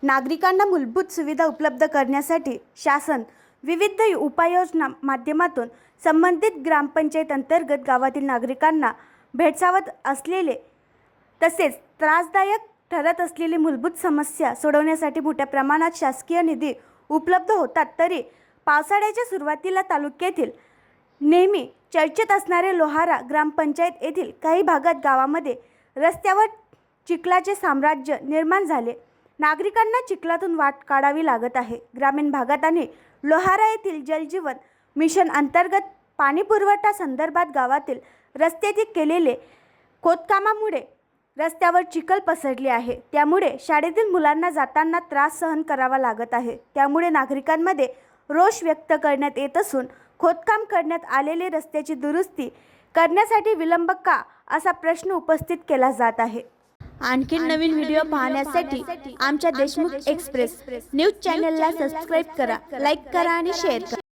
नागरिकांना मूलभूत सुविधा उपलब्ध करण्यासाठी शासन विविध उपाययोजना माध्यमातून संबंधित ग्रामपंचायत अंतर्गत गावातील नागरिकांना भेडसावत असलेले तसेच त्रासदायक ठरत असलेली मूलभूत समस्या सोडवण्यासाठी मोठ्या प्रमाणात शासकीय निधी उपलब्ध होतात। तरी पावसाळ्याच्या सुरुवातीला तालुक्यातील नेहमी चर्चेत असणारे लोहारा ग्रामपंचायत येथील काही भागात गावामध्ये रस्त्यावर चिखलाचे साम्राज्य निर्माण झाले। नागरिकांना चिखलातून वाट काढावी लागत आहे। ग्रामीण भागात आणि लोहारा येथील जलजीवन मिशन अंतर्गत पाणी पुरवठा संदर्भात गावातील रस्त्यातील केलेले खोदकामामुळे रस्त्यावर चिखल पसरली आहे। त्यामुळे शाळेतील मुलांना जाताना त्रास सहन करावा लागत आहे। त्यामुळे नागरिकांमध्ये रोष व्यक्त करण्यात येत असून खोदकाम करण्यात आलेले रस्त्याची दुरुस्ती करण्यासाठी विलंब का असा प्रश्न उपस्थित केला जात आहे। आणखी नवीन व्हिडिओ पाहण्यासाठी आमच्या देशमुख एक्सप्रेस न्यूज चॅनलला सबस्क्राइब करा, लाईक करा आणि शेअर करा।